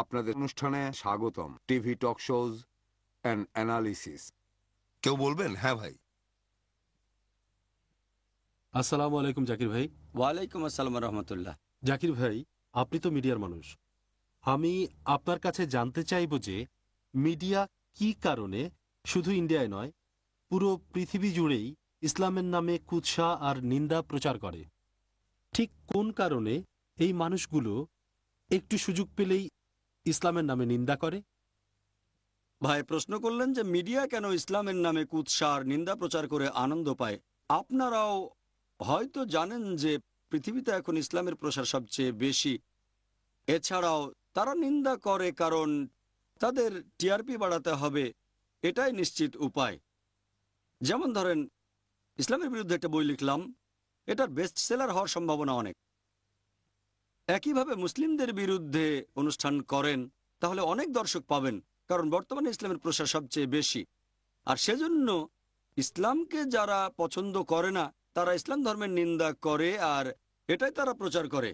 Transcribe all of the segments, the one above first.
আপনাদের অনুষ্ঠানে স্বাগতম। TV talk shows and analysis. কেউ বলবেন? হ্যাঁ ভাই। আসসালামু আলাইকুম জাকির ভাই। ওয়ালাইকুম আসসালাম রহমতুল্লাহ। জাকির ভাই, আপনি তো মিডিয়ার মানুষ। আমি আপনার কাছে জানতে চাইব যে মিডিয়া কি কারণে শুধু ইন্ডিয়ায় নয়, পুরো পৃথিবী জুড়েই ইসলামের নামে কুৎসা আর নিন্দা প্রচার করে। ঠিক কোন কারণে এই মানুষগুলো একটু সুযোগ পেলেই ইসলামের নামে নিন্দা করে? ভাই প্রশ্ন করলেন যে মিডিয়া কেন ইসলামের নামে কুৎসার নিন্দা প্রচার করে আনন্দ পায়। আপনারাও হয়তো জানেন যে পৃথিবীতে এখন ইসলামের প্রসার সবচেয়ে বেশি। এছাড়াও তারা নিন্দা করে কারণ তাদের টিআরপি বাড়াতে হবে, এটাই নিশ্চিত উপায়। যেমন ধরেন, ইসলামের বিরুদ্ধে একটা বই লিখলাম, এটার বেস্ট সেলার হওয়ার সম্ভাবনা অনেক। একইভাবে মুসলিমদের বিরুদ্ধে অনুষ্ঠান করেন, তাহলে অনেক দর্শক পাবেন, কারণ বর্তমানে ইসলামের প্রসার সবচেয়ে বেশি। আর সেজন্য ইসলামকে যারা পছন্দ করে না তারা ইসলাম ধর্মের নিন্দা করে, আর এটাই তারা প্রচার করে।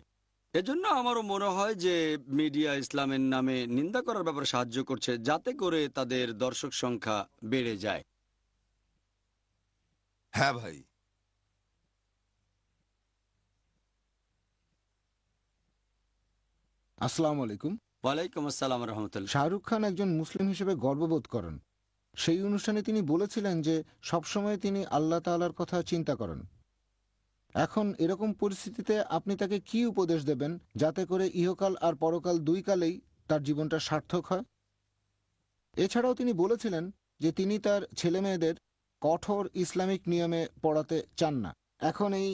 এজন্য আমারও মনে হয় যে মিডিয়া ইসলামের নামে নিন্দা করার ব্যাপারে সাহায্য করছে, যাতে করে তাদের দর্শক সংখ্যা বেড়ে যায়। হ্যাঁ ভাই। আসসালামু আলাইকুম। ওয়ালাইকুম আসসালাম রহমতুল্লাহ। শাহরুখ খান একজন মুসলিম হিসেবে গর্ববোধ করেন। সেই অনুষ্ঠানে তিনি বলেছিলেন যে সবসময় তিনি আল্লাহ তাআলার কথা চিন্তা করেন। এখন এরকম পরিস্থিতিতে আপনি তাকে কি উপদেশ দেবেন যাতে করে ইহকাল আর পরকাল দুই কালেই তার জীবনটা সার্থক হয়? এছাড়াও তিনি বলেছিলেন যে তিনি তার ছেলেমেয়েদের কঠোর ইসলামিক নিয়মে পড়াতে চান না। এখন এই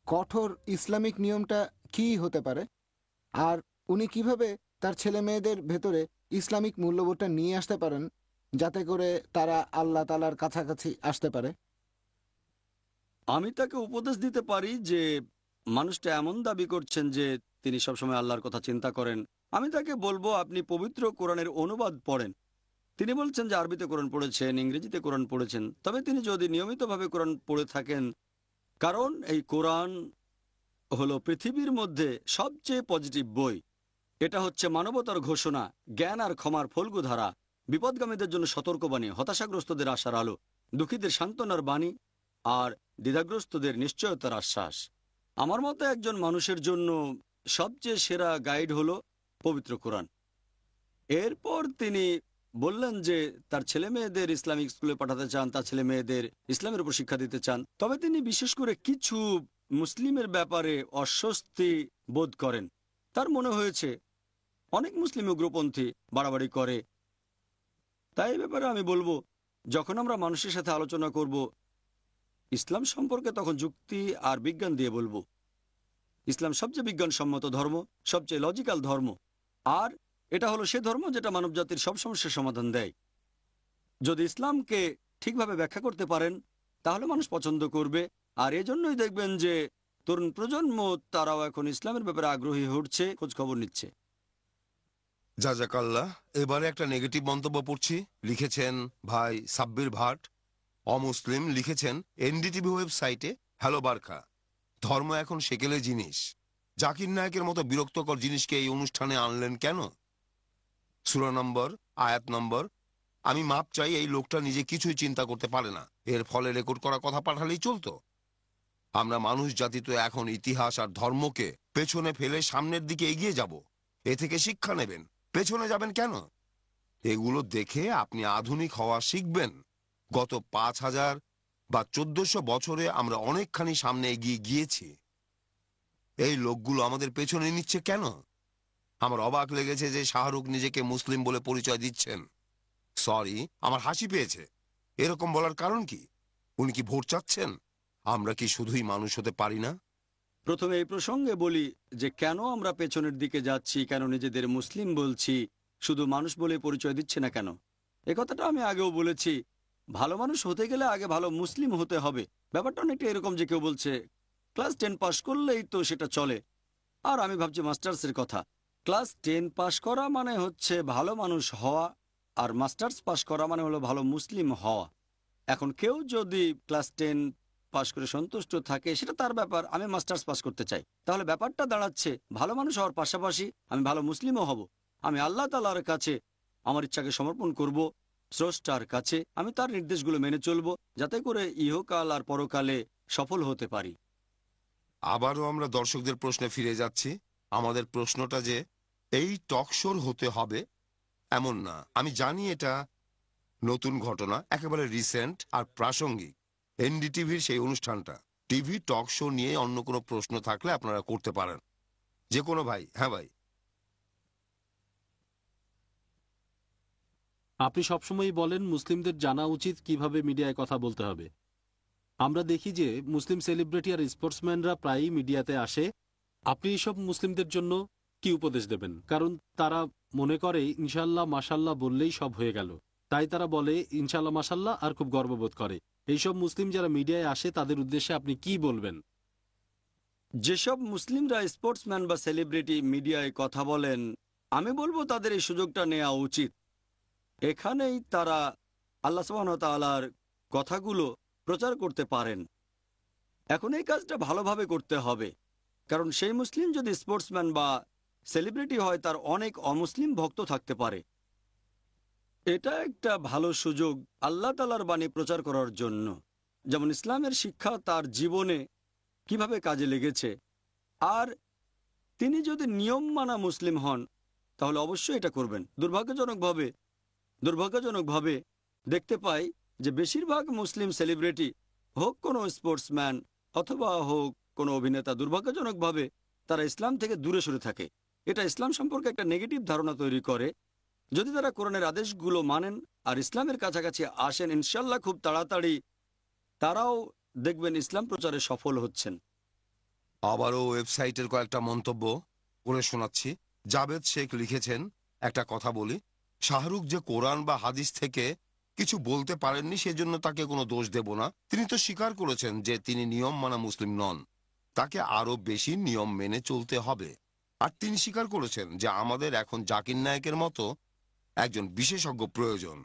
কঠোর ইসলামিক নিয়মটা কি হতে পারে, আর উনি কিভাবে তার ছেলে মেয়েদের ভেতরে ইসলামিক মূল্যবোধটা নিয়ে আসতে পারেন যাতে করে তারা আল্লাহ তাআলার কাছাকাছি আসতে পারে? আমি তাকে উপদেশ দিতে পারি যে মানুষটা এমন দাবি করছেন যে তিনি সবসময় আল্লাহর কথা চিন্তা করেন। আমি তাকে বলবো, আপনি পবিত্র কোরআনের অনুবাদ পড়েন। তিনি বলছেন যে আরবিতে কোরআন পড়েছেন, ইংরেজিতে কোরআন পড়েছেন, তবে তিনি যদি নিয়মিতভাবে কোরআন পড়ে থাকেন, কারণ এই কোরআন হলো পৃথিবীর মধ্যে সবচেয়ে পজিটিভ বই। এটা হচ্ছে মানবতার ঘোষণা, জ্ঞান আর ক্ষমার ফল্গু ধারা, বিপদগামীদের জন্য সতর্কবাণী, হতাশাগ্রস্তদের আশার আলো, দুঃখীদের সান্ত্বনার বাণী আর দ্বিধাগ্রস্তদের নিশ্চয়তার আশ্বাস। আমার মতে একজন মানুষের জন্য সবচেয়ে সেরা গাইড হলো পবিত্র কোরআন। এরপর তিনি বললেন যে তার ছেলে মেয়েদের ইসলামিক স্কুলে পাঠাতে চান, তার ছেলে মেয়েদের ইসলামের উপর শিক্ষা দিতে চান। তবে তিনি বিশেষ করে কিছু মুসলিমের ব্যাপারে অস্বস্তি বোধ করেন। তার মনে হয়েছে অনেক মুসলিম উগ্রপন্থী বাড়াবাড়ি করে। তাই এই ব্যাপারে আমি বলবো, যখন আমরা মানুষের সাথে আলোচনা করব ইসলাম সম্পর্কে, তখন যুক্তি আর বিজ্ঞান দিয়ে বলবো। ইসলাম সবচেয়ে বিজ্ঞানসম্মত ধর্ম, সবচেয়ে লজিক্যাল ধর্ম, আর এটা হলো সে ধর্ম যেটা মানবজাতির সব সমস্যার সমাধান দেয়। যদি ইসলামকে ঠিকভাবে ব্যাখ্যা করতে পারেন তাহলে মানুষ পছন্দ করবে। আর এজন্যই দেখবেন যে তরুণ প্রজন্ম তারাও এখন ইসলামের ব্যাপারে আগ্রহী হচ্ছে, খোঁজ খবর নিচ্ছে। জাজাকাল্লাহ। এবারে একটা নেগেটিভ মন্তব্য পড়ছি। লিখেছেন ভাই সাব্বির ভাট, অমুসলিম। লিখেছেন এনডিটিভি ওয়েবসাইটে, হ্যালো বারকা, ধর্ম এখন সেকেলের জিনিস। জাকির নায়কের মতো বিরক্তকর জিনিসকে এই অনুষ্ঠানে আনলেন কেন? সূরা নম্বর, আয়াত নম্বর। আমি মাপ চাই, এই লোকটা নিজে কিছুই চিন্তা করতে পারে না। এর ফলে রেকর্ড করা কথা পাঠালেই চলতো। আমরা মানুষ জাতি তো এখন ইতিহাস আর ধর্মকে পেছনে ফেলে সামনের দিকে এগিয়ে যাব। এ থেকে শিক্ষা নেবেন, পেছনে যাবেন কেন? এগুলো দেখে আপনি আধুনিক হওয়া শিখবেন। গত 5000 বা 1400 বছরে আমরা অনেকখানি সামনে এগিয়ে গিয়েছি। এই লোকগুলো আমাদের পেছনে নিচ্ছে কেন? আমার অবাক লেগেছে যে শাহরুখ নিজেকে মুসলিম বলে পরিচয় দিচ্ছেন। সরি, আমার হাসি পেয়েছে। এরকম বলার কারণ কি? উনি কি ভোট চাচ্ছেন? আমরা কি শুধুই মানুষ হতে পারি না? প্রথমে এই প্রসঙ্গে বলি যে কেন আমরা পেছনের দিকে যাচ্ছি, কেন নিজেদের মুসলিম বলছি, শুধু মানুষ বলে পরিচয় দিচ্ছে না কেন। এ কথাটা আমি আগেও বলেছি। ভালো মানুষ হতে গেলে আগে ভালো মুসলিম হতে হবে। ব্যাপারটা অনেকটা এরকম যে কেউ বলছে ক্লাস 10 পাস করলেই তো সেটা চলে, আর আমি ভাবছি মাস্টার্সের কথা। ক্লাস 10 পাস করা মানে হচ্ছে ভালো মানুষ হওয়া, আর মাস্টার্স পাস করা মানে হলো ভালো মুসলিম হওয়া। এখন কেউ যদি ক্লাস 10 পাস করে সন্তুষ্ট থাকে সেটা তার ব্যাপার, আমি মাস্টার্স পাস করতে চাই, তাহলে ব্যাপারটা দাঁড়াচ্ছে ভালো মানুষ হওয়ার পাশাপাশি আমি ভালো মুসলিমও হব। আমি আল্লাহ তাআলার কাছে আমার ইচ্ছাকে সমর্পণ করব, স্রষ্টার কাছে আমি তার নির্দেশগুলো মেনে চলব, যাতে করে ইহকাল আর পরকালে সফল হতে পারি। আবারও আমরা দর্শকদের প্রশ্নে ফিরে যাচ্ছি। আমাদের প্রশ্নটা যে এই টক শোর হতে হবে এমন না। আমি জানি এটা নতুন ঘটনা, একেবারে রিসেন্ট আর প্রাসঙ্গিক। এনডিটিভির সেই অনুষ্ঠানটা। টিভি টক শো নিয়ে অন্য কোনো প্রশ্ন থাকলে আপনারা করতে পারেন, যে কোনো ভাই। হ্যাঁ ভাই। আপনি সবসময়ই বলেন মুসলিমদের জানা উচিত কিভাবে মিডিয়ায় কথা বলতে হবে। আমরা দেখি যে মুসলিম সেলিব্রিটি আর স্পোর্টসম্যানরা প্রায়ই মিডিয়াতে আসে। আপনি এসব মুসলিমদের জন্য কি উপদেশ দেবেন? কারণ তারা মনে করে ইনশাল্লাহ মাশাল্লাহ বললেই সব হয়ে গেল, তাই তারা বলে ইনশাল্লাহ মাশাল্লাহ আর খুব গর্ববোধ করে। এইসব মুসলিম যারা মিডিয়ায় আসে তাদের উদ্দেশ্যে আপনি কি বলবেন? যেসব মুসলিমরা স্পোর্টসম্যান বা সেলিব্রিটি মিডিয়ায় কথা বলেন, আমি বলবো তাদের এই সুযোগটা নেওয়া উচিত। এখানেই তারা আল্লাহ সুবহানাহু ওয়া তাআলার কথাগুলো প্রচার করতে পারেন। এখন এই কাজটা ভালোভাবে করতে হবে, কারণ সেই মুসলিম যদি স্পোর্টসম্যান বা সেলিব্রিটি হয়, তার অনেক অমুসলিম ভক্ত থাকতে পারে। এটা একটা ভালো সুযোগ আল্লাহ তাআলার বাণী প্রচার করার জন্য। যেমন ইসলামের শিক্ষা তার জীবনে কিভাবে কাজে লেগেছে, আর তিনি যদি নিয়ম মানা মুসলিম হন তাহলে অবশ্যই এটা করবেন। দুর্ভাগ্যজনকভাবে দেখতে পাই যে বেশিরভাগ মুসলিম সেলিব্রিটি, হোক কোনো স্পোর্টসম্যান অথবা হোক কোনো অভিনেতা, দুর্ভাগ্যজনকভাবে তারা ইসলাম থেকে দূরে সরে থাকে। এটা ইসলাম সম্পর্কে একটা নেগেটিভ ধারণা তৈরি করে। যদি তারা কোরআনের আদেশগুলো মানেন আর ইসলামের কাছাকাছি আসেন, ইনশাল্লাহ খুব তাড়াতাড়ি তারাও দেখবেন ইসলাম প্রচারে সফল হচ্ছেন। আবারও ওয়েবসাইটের কয়েকটা মন্তব্য পড়ে শোনাচ্ছি। জাভেদ শেখ লিখেছেন, একটা কথা বলি, শাহরুখ যে কোরআন বা হাদিস থেকে কিছু বলতে পারেননি সেজন্য তাকে কোনো দোষ দেব না। তিনি তো স্বীকার করেছেন যে তিনি নিয়ম মানা মুসলিম নন, তাকে আরো বেশি নিয়ম মেনে চলতে হবে। আর তিনি স্বীকার করেছেন যে আমাদের এখন জাকির নায়েকের মতো একজন বিশেষজ্ঞ প্রয়োজন।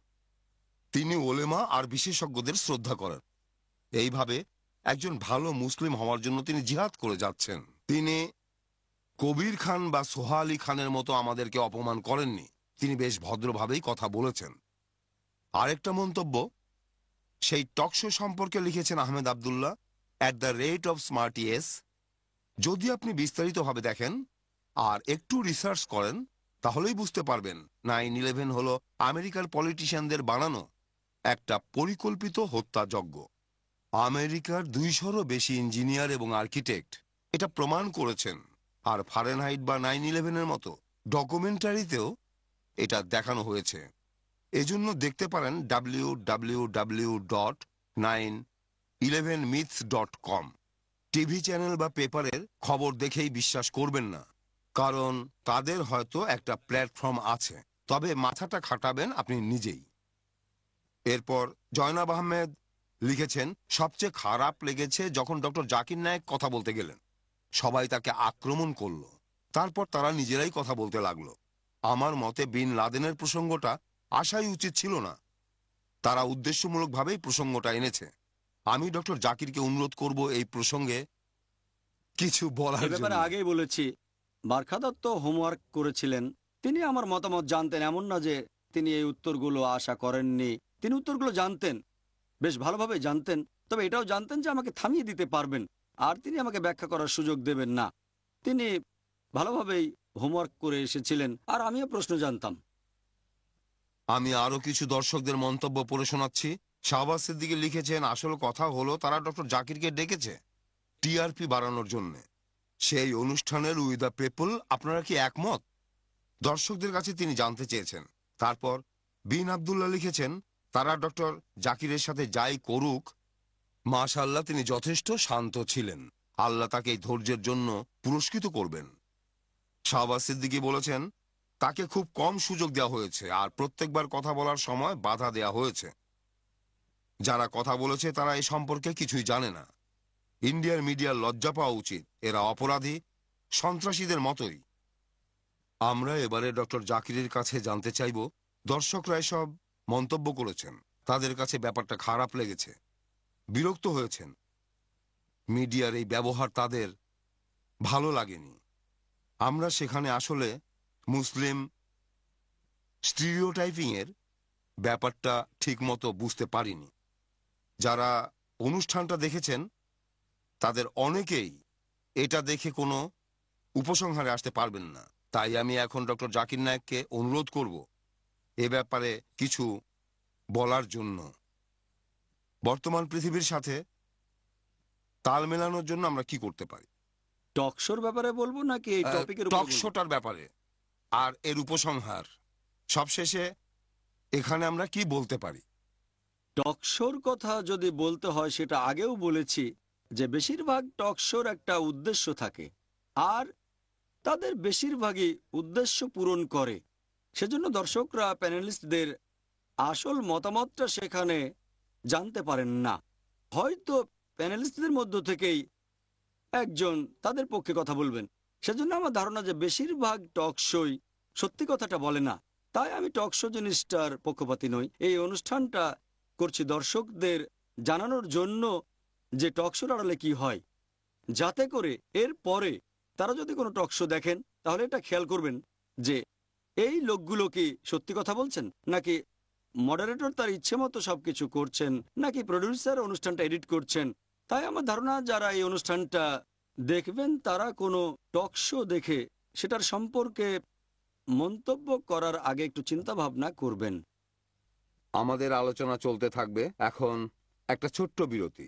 তিনি ওলেমা আর বিশেষজ্ঞদের শ্রদ্ধা করেন। এইভাবে একজন ভালো মুসলিম হওয়ার জন্য তিনি জিহাদ করে যাচ্ছেন। তিনি কবির খান বা সোহা আলী খানের মতো আমাদেরকে অপমান করেননি। তিনি বেশ ভদ্রভাবেই কথা বলেছেন। আরেকটা মন্তব্য সেই টকশো সম্পর্কে লিখেছেন আহমেদ আব্দুল্লাহ, @SmartYes। যদি আপনি বিস্তারিতভাবে দেখেন আর একটু রিসার্চ করেন তাহলেই বুঝতে পারবেন 9/11 হলো আমেরিকার পলিটিশিয়ানদের বানানো একটা পরিকল্পিত হত্যাযজ্ঞ। আমেরিকার 200-রও বেশি ইঞ্জিনিয়ার এবং আর্কিটেক্ট এটা প্রমাণ করেছেন। আর ফারেনহাইট বা 9/11-এর মতো ডকুমেন্টারিতেও এটা দেখানো হয়েছে। এজন্য দেখতে পারেন www.911myths.com। টিভি চ্যানেল বা পেপারের খবর দেখেই বিশ্বাস করবেন না, কারণ তাদের হয়তো একটা প্ল্যাটফর্ম আছে, তবে মাথাটা খাটাবেন আপনি নিজেই। এরপর জয়নাব আহমেদ লিখেছেন, সবচেয়ে খারাপ লেগেছে যখন ডক্টর জাকির নায়েক কথা বলতে গেলেন, সবাই তাকে আক্রমণ করলো, তারপর তারা নিজেরাই কথা বলতে লাগলো। আমার মতে বিন লাদেনের প্রসঙ্গটা আসাই উচিত ছিল না। তারা উদ্দেশ্যমূলকভাবেই প্রসঙ্গটা এনেছে। আমি ডক্টর জাকিরকে অনুরোধ করব এই প্রসঙ্গে কিছু বলার এ ব্যাপারে জন্য। আগেই বলেছি, বারখা দত্ত হোমওয়ার্ক করেছিলেন। তিনি আমার মতামত জানতেন, এমন না যে তিনি এই উত্তরগুলো আশা করেননি। তিনি উত্তরগুলো জানতেন, বেশ ভালোভাবে জানতেন, তবে এটাও জানতেন যে আমাকে থামিয়ে দিতে পারবেন আর তিনি আমাকে ব্যাখ্যা করার সুযোগ দেবেন না। তিনি ভালোভাবেই হোমওয়ার্ক করে এসেছিলেন আর আমিও প্রশ্ন জানতাম। আমি আরো কিছু দর্শকদের মন্তব্য পড়ে শোনাচ্ছি। শাহবাজ সিদ্দিকী লিখেছেন, আসল কথা হলো তারা ডক্টর জাকিরকে ডেকেছে টিআরপি বাড়ানোর জন্য। সেই অনুষ্ঠানের উইথ দ্য পিপল আপনারা কি একমত? দর্শকদের কাছে তিনি জানতে চেয়েছেন। তারপর বিন আব্দুল্লাহ লিখেছেন, তারা ডক্টর জাকিরের সাথে যাই করুক, মাশাআল্লাহ তিনি যথেষ্ট শান্ত ছিলেন। আল্লাহ তাকে এই ধৈর্যের জন্য পুরস্কৃত করবেন। শাহবাজ সিদ্দিকী বলেছেন, তাকে খুব কম সুযোগ দেওয়া হয়েছে আর প্রত্যেকবার কথা বলার সময় বাধা দেওয়া হয়েছে। যারা কথা বলেছে তারা এই সম্পর্কে কিছুই জানে না। ইন্ডিয়ার মিডিয়ার লজ্জা পাওয়া উচিত, এরা অপরাধী, সন্ত্রাসীদের মতোই। আমরা এবারে ডক্টর জাকিরের কাছে জানতে চাইব, দর্শকরা এসব মন্তব্য করেছেন, তাদের কাছে ব্যাপারটা খারাপ লেগেছে, বিরক্ত হয়েছেন। মিডিয়ার এই ব্যবহার তাদের ভালো লাগেনি। আমরা সেখানে আসলে মুসলিম স্টিরিওটাইপিং এর ব্যাপারটা ঠিকমতো বুঝতে পারিনি। যারা অনুষ্ঠানটা দেখেছেন তাদের অনেকেই এটা দেখে কোনো উপসংহারে আসতে পারবেন না। তাই আমি এখন ডক্টর জাকির নায়েককে অনুরোধ করব এ ব্যাপারে কিছু বলার জন্য। বর্তমান পৃথিবীর সাথে তাল মেলানোর জন্য আমরা কি করতে পারি? টকশোর ব্যাপারে বলবো নাকি এই টপিকের উপর টক বলবো? শোটার ব্যাপারে আর এর উপসংহার সবশেষে এখানে আমরা কি বলতে পারি? টকশোর কথা যদি বলতে হয়, সেটা আগেও বলেছি যে বেশিরভাগ টকশোর একটা উদ্দেশ্য থাকে, আর তাদের বেশিরভাগই উদ্দেশ্য পূরণ করে। সেজন্য দর্শকরা প্যানেলিস্টদের আসল মতামতটা সেখানে জানতে পারেন না। হয়তো প্যানেলিস্টদের মধ্য থেকেই একজন তাদের পক্ষে কথা বলবেন। সেজন্য আমার ধারণা যে বেশিরভাগ টক শোই সত্যি কথাটা বলে না। তাই আমি টক শো জিনিসটার পক্ষপাতী নই। এই অনুষ্ঠানটা করছি দর্শকদের জানানোর জন্য যে টক শোর আড়ালে কি হয়, যাতে করে এর পরে তারা যদি কোনো টক শো দেখেন তাহলে এটা খেয়াল করবেন যে এই লোকগুলো কি সত্যি কথা বলছেন, নাকি মডারেটর তার ইচ্ছে মতো সবকিছু করছেন, নাকি প্রডিউসার অনুষ্ঠানটা এডিট করছেন। তাই আমার ধারণা যারা এই অনুষ্ঠানটা দেখবেন তারা কোনো টক শো দেখে সেটার সম্পর্কে মন্তব্য করার আগে একটু চিন্তা ভাবনা করবেন। আমাদের আলোচনা চলতে থাকবে। এখন একটা ছোট্ট বিরতি।